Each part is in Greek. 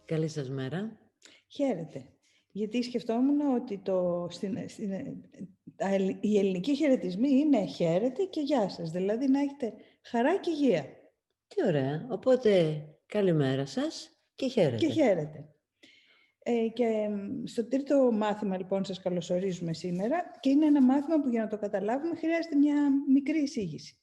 Καλή σας μέρα. Χαίρετε. Γιατί σκεφτόμουν ότι οι ελληνικοί χαιρετισμοί είναι χαίρετε και γεια σας. Δηλαδή να έχετε χαρά και υγεία. Τι ωραία. Οπότε, καλημέρα σας και χαίρετε. Και χαίρετε. Και στο τρίτο μάθημα, λοιπόν, σας καλωσορίζουμε σήμερα. Και είναι ένα μάθημα που για να το καταλάβουμε χρειάζεται μια μικρή εισήγηση.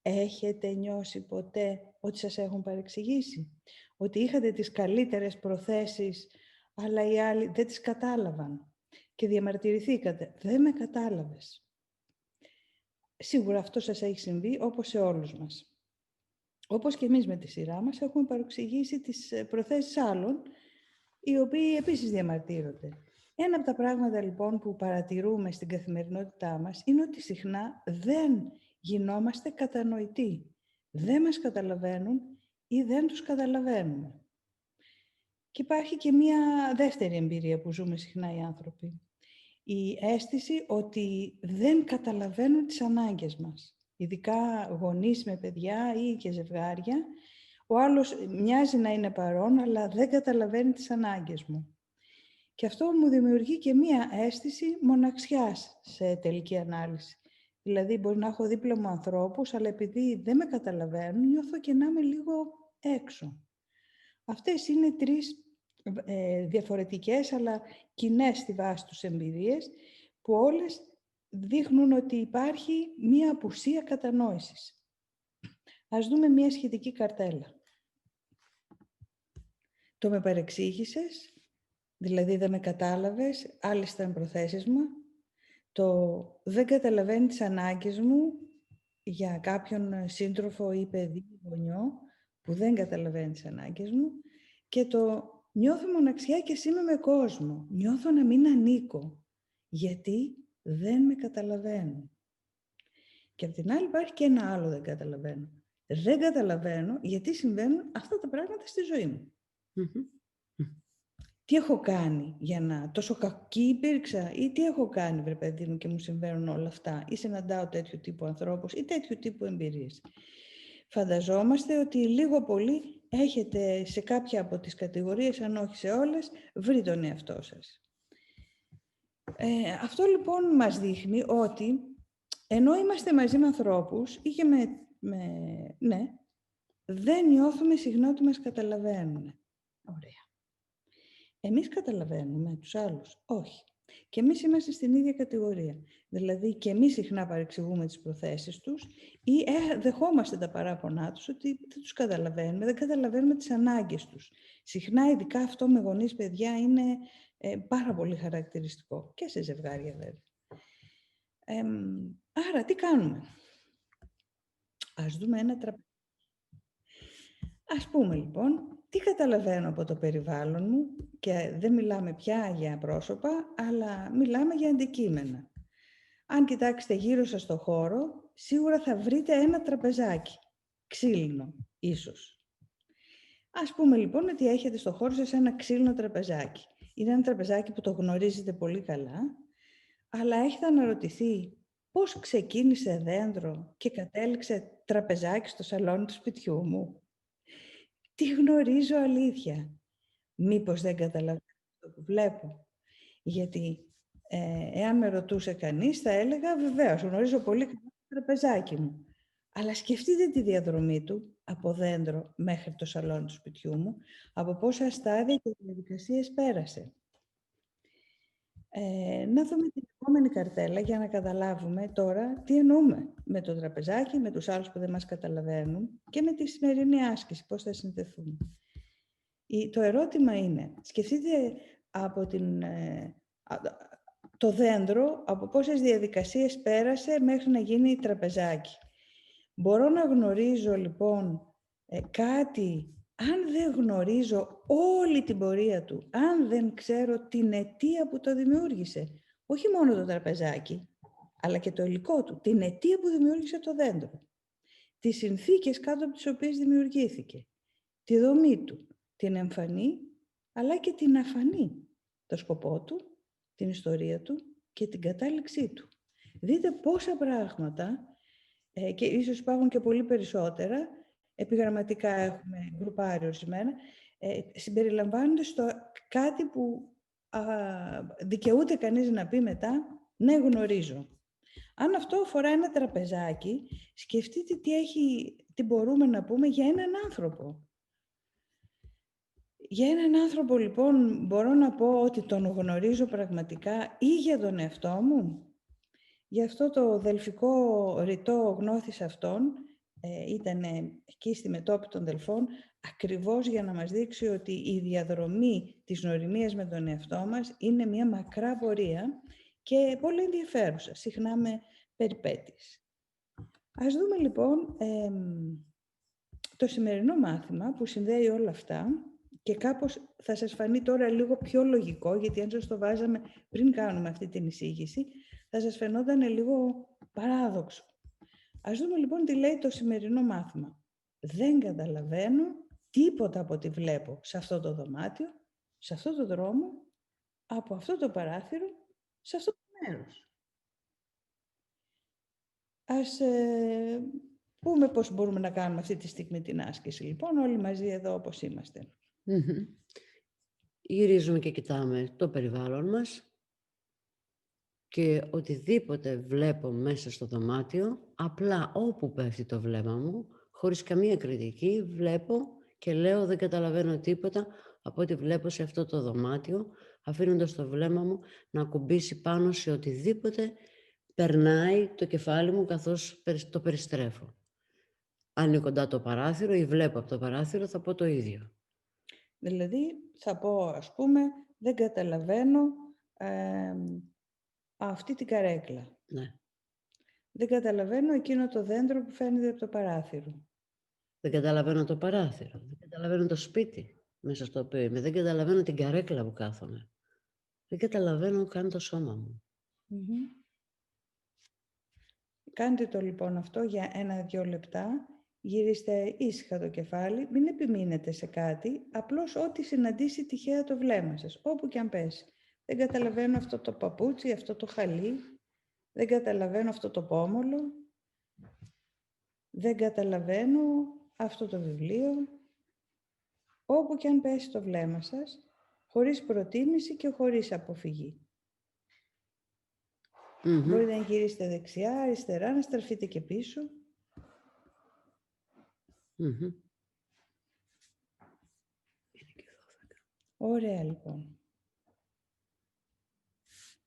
Έχετε νιώσει ποτέ ότι σας έχουν παρεξηγήσει? Ότι είχατε τις καλύτερες προθέσεις, αλλά οι άλλοι δεν τις κατάλαβαν και διαμαρτυρηθήκατε? Δεν με κατάλαβες. Σίγουρα αυτό σας έχει συμβεί, όπως σε όλους μας. Όπως και εμείς με τη σειρά μας έχουμε παρεξηγήσει τις προθέσεις άλλων, οι οποίοι επίσης διαμαρτύρονται. Ένα από τα πράγματα λοιπόν που παρατηρούμε στην καθημερινότητά μας είναι ότι συχνά δεν γινόμαστε κατανοητοί. Δεν μας καταλαβαίνουν ή δεν τους καταλαβαίνουμε. Και υπάρχει και μία δεύτερη εμπειρία που ζούμε συχνά οι άνθρωποι. Η αίσθηση ότι δεν καταλαβαίνουν τις ανάγκες μας. Ειδικά γονείς με παιδιά ή και ζευγάρια. Ο άλλος μοιάζει να είναι παρόν, αλλά δεν καταλαβαίνει τις ανάγκες μου. Και αυτό μου δημιουργεί και μία αίσθηση μοναξιάς σε τελική ανάλυση. Δηλαδή, μπορεί να έχω δίπλα μου ανθρώπους, αλλά επειδή δεν με καταλαβαίνουν, νιώθω και να είμαι λίγο έξω. Αυτές είναι τρεις διαφορετικές, αλλά κοινές στη βάση τους εμπειρίες, που όλες δείχνουν ότι υπάρχει μία απουσία κατανόησης. Ας δούμε μία σχετική καρτέλα. Το με παρεξήγησες, δηλαδή δεν με κατάλαβες, άλλες ήταν προθέσεις μου. Το δεν καταλαβαίνει τις ανάγκες μου για κάποιον σύντροφο ή παιδί ή γονιό που δεν καταλαβαίνει τις ανάγκες μου. Και το νιώθω μοναξιά και είμαι με κόσμο. Νιώθω να μην ανήκω, γιατί δεν με καταλαβαίνουν. Και απ' την άλλη υπάρχει και ένα άλλο δεν καταλαβαίνω. Δεν καταλαβαίνω γιατί συμβαίνουν αυτά τα πράγματα στη ζωή μου. Τι έχω κάνει για να τόσο κακή υπήρξα ή τι έχω κάνει, βρε παιδί μου, και μου συμβαίνουν όλα αυτά, ή συναντάω τέτοιου τύπου ανθρώπους ή τέτοιου τύπου εμπειρίες. Φανταζόμαστε ότι λίγο πολύ έχετε σε κάποια από τις κατηγορίες, αν όχι σε όλες, βρει τον εαυτό σας. Αυτό λοιπόν μας δείχνει ότι ενώ είμαστε μαζί με ανθρώπους ή και ναι, δεν νιώθουμε συχνά ότι μας καταλαβαίνουν. Ωραία. Εμείς καταλαβαίνουμε τους άλλους? Όχι. Και εμείς είμαστε στην ίδια κατηγορία. Δηλαδή και εμείς συχνά παρεξηγούμε τις προθέσεις τους ή δεχόμαστε τα παράπονά τους ότι δεν τους καταλαβαίνουμε, δεν καταλαβαίνουμε τις ανάγκες τους. Συχνά, ειδικά αυτό με γονείς παιδιά, είναι πάρα πολύ χαρακτηριστικό και σε ζευγάρια βέβαια. Άρα τι κάνουμε? Ας δούμε ένα τραπέζι. Ας πούμε λοιπόν, τι καταλαβαίνω από το περιβάλλον μου, και δεν μιλάμε πια για πρόσωπα, αλλά μιλάμε για αντικείμενα. Αν κοιτάξετε γύρω σας στο χώρο, σίγουρα θα βρείτε ένα τραπεζάκι, ξύλινο ίσως. Ας πούμε λοιπόν ότι έχετε στο χώρο σας ένα ξύλινο τραπεζάκι. Είναι ένα τραπεζάκι που το γνωρίζετε πολύ καλά, αλλά έχετε αναρωτηθεί πώς ξεκίνησε δέντρο και κατέληξε τραπεζάκι στο σαλόνι του σπιτιού μου? Τι γνωρίζω αλήθεια? Μήπως δεν καταλαβαίνω αυτό που βλέπω? Γιατί εάν με ρωτούσε κανείς, θα έλεγα βεβαίως, γνωρίζω πολύ καλά το τραπεζάκι μου. Αλλά σκεφτείτε τη διαδρομή του από δέντρο μέχρι το σαλόνι του σπιτιού μου, από πόσα στάδια και διαδικασίες πέρασε. Να δούμε την επόμενη καρτέλα για να καταλάβουμε τώρα τι εννοούμε με το τραπεζάκι, με τους άλλους που δεν μας καταλαβαίνουν και με τη σημερινή άσκηση, πώς θα συνδεθούμε. Το ερώτημα είναι, σκεφτείτε από το δέντρο, από πόσες διαδικασίες πέρασε μέχρι να γίνει τραπεζάκι. Μπορώ να γνωρίζω λοιπόν κάτι, αν δεν γνωρίζω όλη την πορεία του, αν δεν ξέρω την αιτία που το δημιούργησε, όχι μόνο το τραπεζάκι, αλλά και το υλικό του, την αιτία που δημιούργησε το δέντρο, τις συνθήκες κάτω από τις οποίες δημιουργήθηκε, τη δομή του, την εμφανή, αλλά και την αφανή, το σκοπό του, την ιστορία του και την κατάληξή του. Δείτε πόσα πράγματα, και ίσως υπάρχουν και πολύ περισσότερα, επιγραμματικά έχουμε γκρουπάρει ορισμένα, συμπεριλαμβάνονται στο κάτι που δικαιούται κανείς να πει μετά, ναι, γνωρίζω. Αν αυτό αφορά ένα τραπεζάκι, σκεφτείτε τι μπορούμε να πούμε για έναν άνθρωπο. Για έναν άνθρωπο, λοιπόν, μπορώ να πω ότι τον γνωρίζω πραγματικά ή για τον εαυτό μου. Γι' αυτό το δελφικό ρητό γνώθης αυτών ήταν εκεί στη μετώπη των Δελφών, ακριβώς για να μας δείξει ότι η διαδρομή της γνωριμίας με τον εαυτό μας είναι μια μακρά πορεία και πολύ ενδιαφέρουσα, συχνά με περιπέτειες. Ας δούμε λοιπόν το σημερινό μάθημα που συνδέει όλα αυτά και κάπως θα σας φανεί τώρα λίγο πιο λογικό, γιατί αν σας το βάζαμε πριν κάνουμε αυτή την εισήγηση, θα σας φαινόταν λίγο παράδοξο. Ας δούμε λοιπόν τι λέει το σημερινό μάθημα. Δεν καταλαβαίνω τίποτα από ό,τι βλέπω σε αυτό το δωμάτιο, σε αυτό το δρόμο, από αυτό το παράθυρο, σε αυτό το μέρος. Ας πούμε πώς μπορούμε να κάνουμε αυτή τη στιγμή την άσκηση, λοιπόν, όλοι μαζί εδώ όπως είμαστε. Γυρίζουμε και κοιτάμε το περιβάλλον μας και οτιδήποτε βλέπω μέσα στο δωμάτιο, απλά όπου πέφτει το βλέμμα μου, χωρίς καμία κριτική, βλέπω και λέω δεν καταλαβαίνω τίποτα από ό,τι βλέπω σε αυτό το δωμάτιο, αφήνοντας το βλέμμα μου να ακουμπήσει πάνω σε οτιδήποτε περνάει το κεφάλι μου καθώς το περιστρέφω. Αν είναι κοντά το παράθυρο ή βλέπω από το παράθυρο, θα πω το ίδιο. Δηλαδή, θα πω, ας πούμε, δεν καταλαβαίνω αυτή την καρέκλα. Ναι. Δεν καταλαβαίνω εκείνο το δέντρο που φαίνεται από το παράθυρο. Δεν καταλαβαίνω το παράθυρο. Δεν καταλαβαίνω το σπίτι μέσα στο οποίο είμαι. Δεν καταλαβαίνω την καρέκλα που κάθομαι. Δεν καταλαβαίνω καν το σώμα μου. Κάντε το λοιπόν αυτό για 1-2 λεπτά. Γυρίστε ήσυχα το κεφάλι. Μην επιμείνετε σε κάτι. Απλώς ό,τι συναντήσει τυχαία το βλέμμα σας. Όπου και αν πέσει. Δεν καταλαβαίνω αυτό το παπούτσι, αυτό το χαλί. Δεν καταλαβαίνω αυτό το πόμολο. Δεν καταλαβαίνω αυτό το βιβλίο. Όπου και αν πέσει το βλέμμα σας, χωρίς προτίμηση και χωρίς αποφυγή. Μπορείτε να γυρίσετε δεξιά, αριστερά, να στραφείτε και πίσω. Ωραία λοιπόν.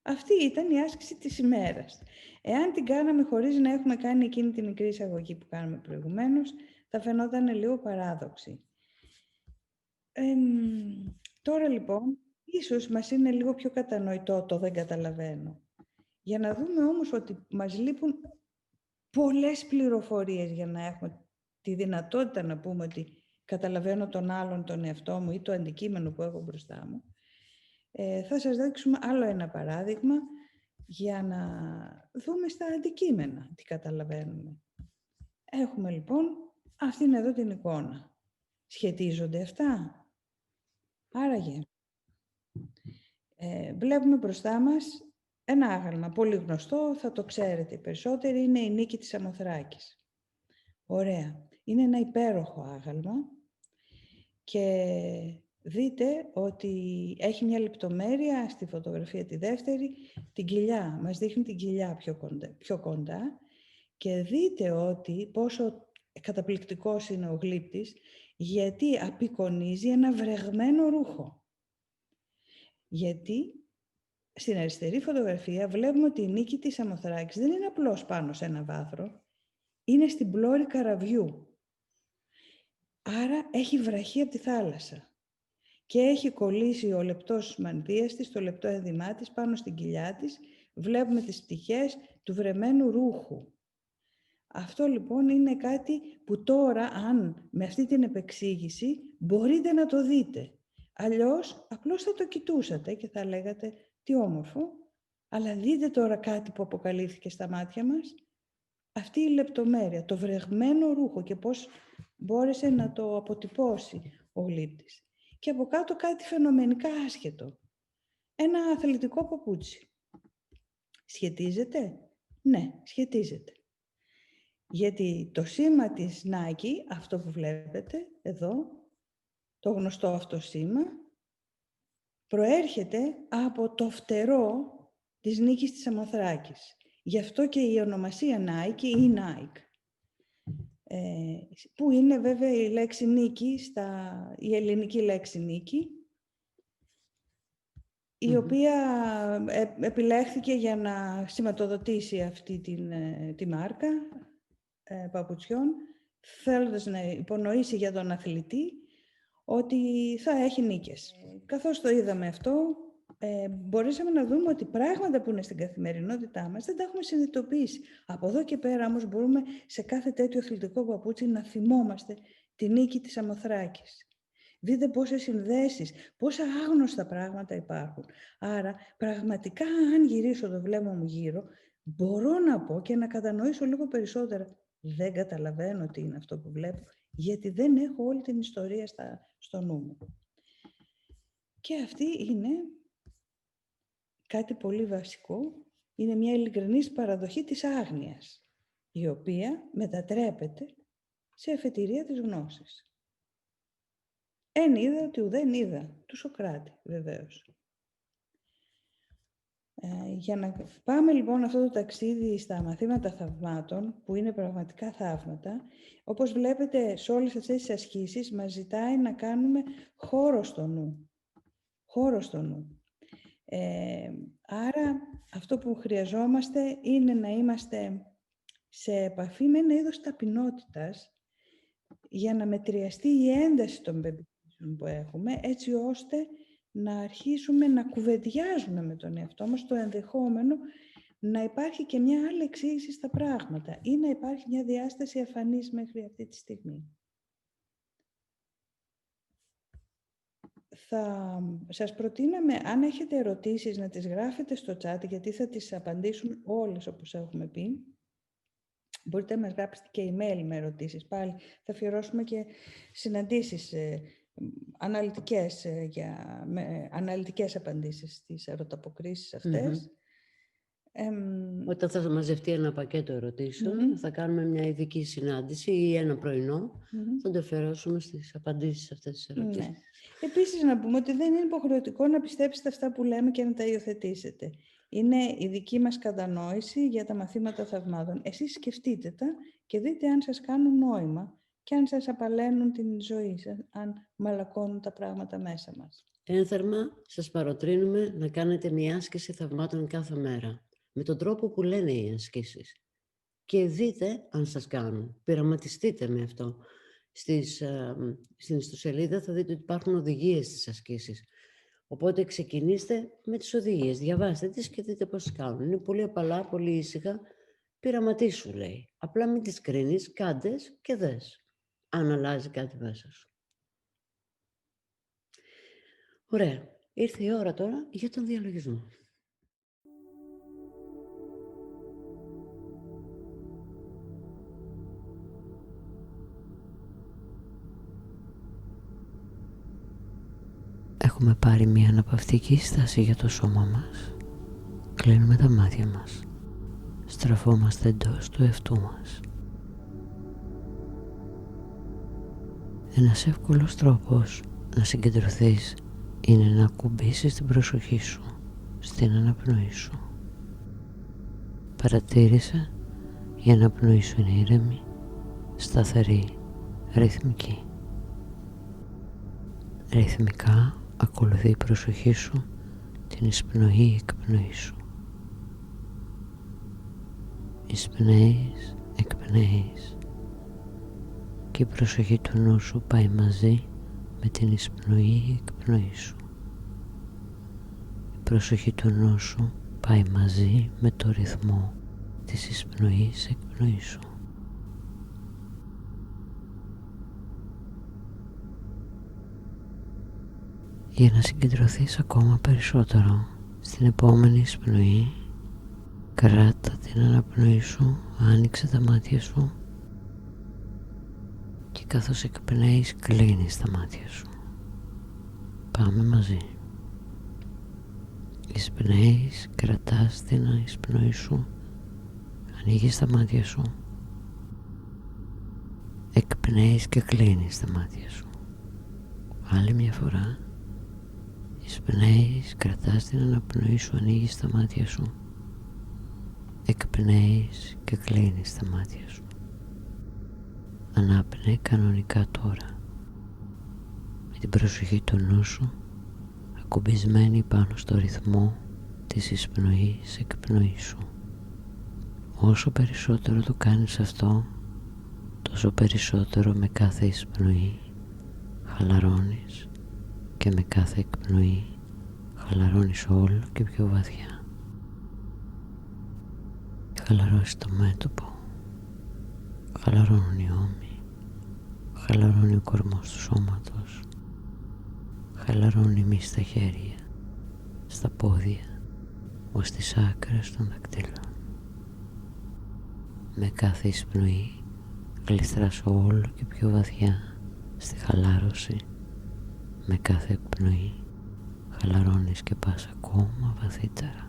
Αυτή ήταν η άσκηση της ημέρας. Εάν την κάναμε χωρίς να έχουμε κάνει εκείνη τη μικρή εισαγωγή που κάναμε προηγουμένως, θα φαινόταν λίγο παράδοξη. Τώρα λοιπόν, ίσως μας είναι λίγο πιο κατανοητό το δεν καταλαβαίνω. Για να δούμε όμως ότι μας λείπουν πολλές πληροφορίες για να έχουμε τη δυνατότητα να πούμε ότι καταλαβαίνω τον άλλον, τον εαυτό μου ή το αντικείμενο που έχω μπροστά μου, θα σας δείξουμε άλλο ένα παράδειγμα για να δούμε στα αντικείμενα τι καταλαβαίνουμε. Έχουμε λοιπόν αυτήν εδώ την εικόνα. Σχετίζονται αυτά? Άραγε, βλέπουμε μπροστά μας ένα άγαλμα, πολύ γνωστό, θα το ξέρετε οι περισσότεροι, είναι η Νίκη της Σαμοθράκης. Ωραία. Είναι ένα υπέροχο άγαλμα και δείτε ότι έχει μια λεπτομέρεια στη φωτογραφία τη δεύτερη, την κοιλιά, μας δείχνει την κοιλιά πιο κοντά και δείτε ότι πόσο καταπληκτικός είναι ο γλύπτης, γιατί απεικονίζει ένα βρεγμένο ρούχο. Γιατί στην αριστερή φωτογραφία βλέπουμε ότι η Νίκη της Σαμοθράκης δεν είναι απλώς πάνω σε ένα βάθρο, είναι στην πλώρη καραβιού. Άρα έχει βραχεί από τη θάλασσα και έχει κολλήσει ο λεπτός μανδύας της, το λεπτό ένδυμά της πάνω στην κοιλιά της. Βλέπουμε τις πτυχές του βρεμένου ρούχου. Αυτό λοιπόν είναι κάτι που τώρα, αν με αυτή την επεξήγηση, μπορείτε να το δείτε. Αλλιώς, απλώς θα το κοιτούσατε και θα λέγατε τι όμορφο, αλλά δείτε τώρα κάτι που αποκαλύφθηκε στα μάτια μας. Αυτή η λεπτομέρεια, το βρεγμένο ρούχο και πώς μπόρεσε να το αποτυπώσει ο γλύπτης. Και από κάτω κάτι φαινομενικά άσχετο. Ένα αθλητικό παπούτσι. Σχετίζεται? Ναι, σχετίζεται. Γιατί το σήμα της Nike, αυτό που βλέπετε εδώ, το γνωστό αυτό σήμα, προέρχεται από το φτερό της νίκης της Σαμοθράκης. Γι' αυτό και η ονομασία Nike ή Nike. Που είναι βέβαια η λέξη νίκη, η ελληνική λέξη νίκη, η οποία επιλέχθηκε για να σηματοδοτήσει αυτή τη μάρκα παπουτσιών, θέλοντας να υπονοήσει για τον αθλητή ότι θα έχει νίκες. Καθώς το είδαμε αυτό, μπορέσαμε να δούμε ότι πράγματα που είναι στην καθημερινότητά μας δεν τα έχουμε συνειδητοποιήσει. Από εδώ και πέρα όμως μπορούμε σε κάθε τέτοιο αθλητικό παπούτσι να θυμόμαστε τη νίκη της Σαμοθράκης. Δείτε πόσες συνδέσεις, πόσα άγνωστα πράγματα υπάρχουν. Άρα, πραγματικά, αν γυρίσω το βλέμμα μου γύρω, μπορώ να πω και να κατανοήσω λίγο περισσότερα. Δεν καταλαβαίνω τι είναι αυτό που βλέπω, γιατί δεν έχω όλη την ιστορία στο νου μου. Και αυτή είναι κάτι πολύ βασικό. Είναι μια ειλικρινής παραδοχή της άγνοιας, η οποία μετατρέπεται σε αφετηρία της γνώσης. Εν είδα ότι ουδέν είδα, του Σωκράτη, βεβαίως. Για να πάμε λοιπόν αυτό το ταξίδι στα μαθήματα θαυμάτων, που είναι πραγματικά θαύματα, όπως βλέπετε σε όλες αυτές τις ασκήσεις μας ζητάει να κάνουμε χώρο στο νου. Χώρο στο νου. Άρα αυτό που χρειαζόμαστε είναι να είμαστε σε επαφή με ένα είδος ταπεινότητας για να μετριαστεί η ένταση των πεποιθήσεων που έχουμε, έτσι ώστε να αρχίσουμε να κουβεντιάζουμε με τον εαυτό μας το ενδεχόμενο να υπάρχει και μια άλλη εξήγηση στα πράγματα ή να υπάρχει μια διάσταση αφανής μέχρι αυτή τη στιγμή. Θα σας προτείναμε, αν έχετε ερωτήσεις, να τις γράφετε στο chat, γιατί θα τις απαντήσουν όλες όπως έχουμε πει. Μπορείτε να μας γράψετε και email με ερωτήσεις. Πάλι θα αφιερώσουμε και συναντήσεις αναλυτικές, με αναλυτικές απαντήσεις στις ερωταποκρίσεις αυτές. Όταν θα μαζευτεί ένα πακέτο ερωτήσεων, θα κάνουμε μια ειδική συνάντηση ή ένα πρωινό, θα το αφιερώσουμε στις απαντήσεις αυτές τις ερωτήσεις. Επίσης, να πούμε ότι δεν είναι υποχρεωτικό να πιστέψετε αυτά που λέμε και να τα υιοθετήσετε. Είναι η δική μας κατανόηση για τα μαθήματα θαυμάτων. Εσείς σκεφτείτε τα και δείτε αν σας κάνουν νόημα και αν σας απαλαίνουν την ζωή σας, αν μαλακώνουν τα πράγματα μέσα μας. Ένθερμα σας παροτρύνουμε να κάνετε μια άσκηση θαυμάτων κάθε μέρα, με τον τρόπο που λένε οι ασκήσεις. Και δείτε αν σας κάνουν. Πειραματιστείτε με αυτό. Στην ιστοσελίδα θα δείτε ότι υπάρχουν οδηγίες στις ασκήσεις. Οπότε ξεκινήστε με τις οδηγίες, διαβάστε τις και δείτε πώς κάνουν. Είναι πολύ απαλά, πολύ ήσυχα. Πειραματίσου, λέει. Απλά μην τις κρίνεις, κάντες και δες αν αλλάζει κάτι μέσα σου. Ωραία. Ήρθε η ώρα τώρα για τον διαλογισμό. Έχουμε πάρει μια αναπαυτική στάση για το σώμα μας. Κλείνουμε τα μάτια μας. Στραφόμαστε εντός του εαυτού μας. Ένας εύκολος τρόπος να συγκεντρωθείς είναι να ακουμπήσεις την προσοχή σου στην αναπνοή σου. Παρατήρησε η αναπνοή σου είναι ήρεμη, σταθερή, ρυθμική. Ρυθμικά ακολουθεί η προσοχή σου την εισπνοή-εκπνοή σου. Εισπνέεις, εκπνέεις και η προσοχή του νου σου πάει μαζί με την εισπνοή-εκπνοή σου. Η προσοχή του νου σου πάει μαζί με το ρυθμό της εισπνοής-εκπνοής σου. Για να συγκεντρωθείς ακόμα περισσότερο στην επόμενη εισπνοή, κράτα την αναπνοή σου, άνοιξε τα μάτια σου και καθώς εκπνέεις κλείνεις τα μάτια σου. Πάμε μαζί. Εισπνέεις, κρατάς την εισπνοή σου, ανοίγεις τα μάτια σου, εκπνέεις και κλείνεις τα μάτια σου. Άλλη μια φορά. Εισπνέεις, κρατάς την αναπνοή σου, ανοίγεις τα μάτια σου. Εκπνέεις και κλείνεις τα μάτια σου. Ανάπνε κανονικά τώρα. Με την προσοχή του νου σου, ακουμπισμένη πάνω στο ρυθμό της εισπνοής εκπνοής σου. Όσο περισσότερο το κάνεις αυτό, τόσο περισσότερο με κάθε εισπνοή χαλαρώνεις και με κάθε εκπνοή χαλαρώνεις όλο και πιο βαθιά. Χαλαρώσει το μέτωπο, χαλαρώνουν οι ώμοι, χαλαρώνει ο κορμός του σώματος, χαλαρώνει μη στα χέρια, στα πόδια, ως τις άκρες των δακτύλων. Με κάθε εισπνοή γλιστράς όλο και πιο βαθιά στη χαλάρωση. Με κάθε εκπνοή χαλαρώνεις και πας ακόμα βαθύτερα.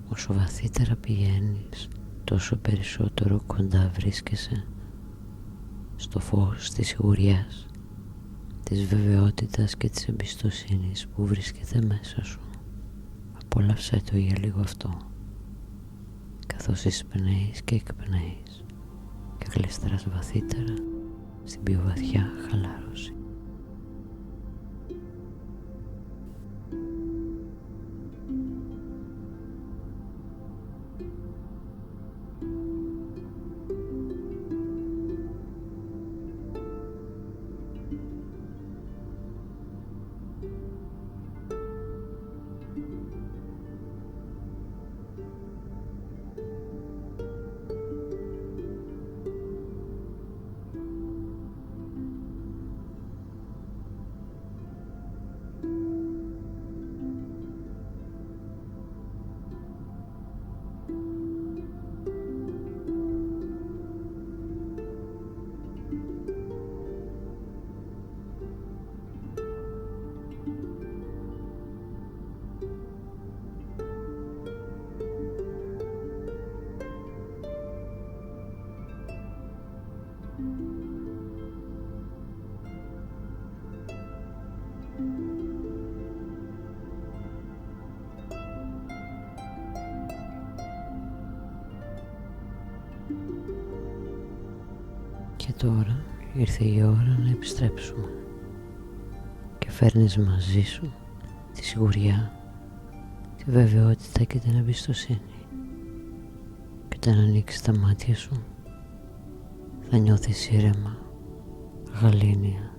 Όσο βαθύτερα πηγαίνεις, τόσο περισσότερο κοντά βρίσκεσαι στο φως της σιγουριάς, της βεβαιότητας και της εμπιστοσύνης που βρίσκεται μέσα σου. Απόλαυσέ το για λίγο αυτό, καθώς εισπνέεις και εκπνέεις και γλιστράς βαθύτερα στην πιο βαθιά χαλάρωση. Και τώρα ήρθε η ώρα να επιστρέψουμε και φέρνεις μαζί σου τη σιγουριά, τη βεβαιότητα και την εμπιστοσύνη. Και όταν ανοίξεις τα μάτια σου θα νιώθεις ήρεμα, γαλήνια,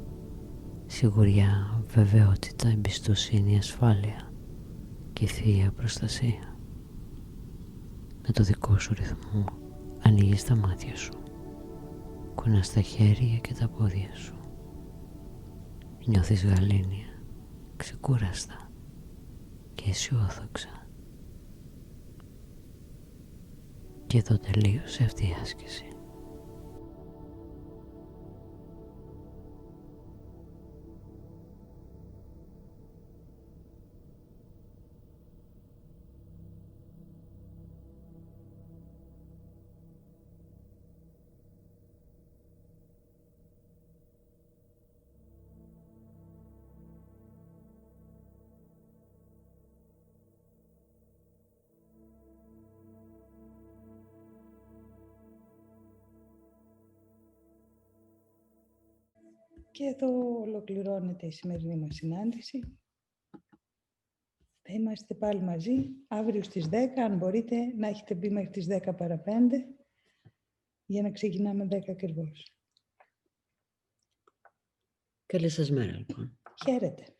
σιγουριά, βεβαιότητα, εμπιστοσύνη, ασφάλεια και θεία προστασία. Με το δικό σου ρυθμό ανοίγεις τα μάτια σου, κουνάς τα χέρια και τα πόδια σου. Νιώθεις γαλήνια, ξεκούραστα και αισιόδοξα. Και εδώ τελείωσε αυτή η άσκηση. Και εδώ ολοκληρώνεται η σημερινή μας συνάντηση. Θα είμαστε πάλι μαζί αύριο στις 10, αν μπορείτε να έχετε μπει μέχρι τις 10 παρα 5, για να ξεκινάμε 10 ακριβώς. Καλή σας μέρα λοιπόν. Χαίρετε.